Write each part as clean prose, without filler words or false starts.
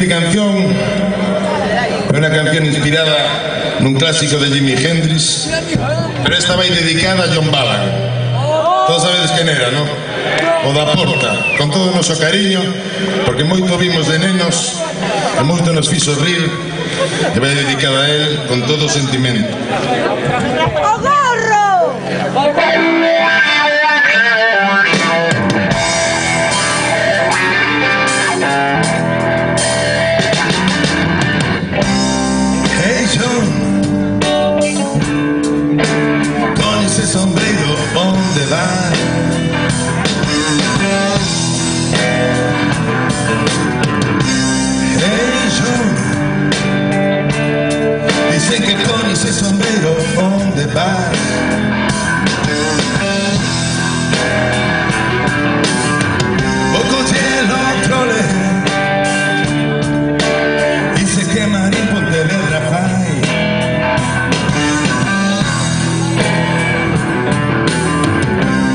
canción é unha canción inspirada nun clásico de Jimi Hendrix, pero esta vai dedicada a John Balan. Todos sabedes quen era, non? O da Porta, con todo o noso cariño, porque moito vimos de nenos e moito nos fixo rir, e vai dedicada a él con todo o sentimento. ¡O gorro! Hey John, con ese sombrero, ¿dónde vas? Hey John, dicen que con ese sombrero, ¿dónde vas? Poco cielo, trole, dice que Marín Pontevedra fai.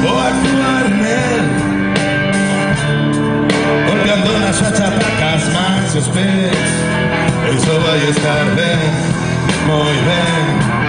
Vou actuar nel, golpeando na súa chapa cas mans e os pés. Eso vai estar ben, moi ben.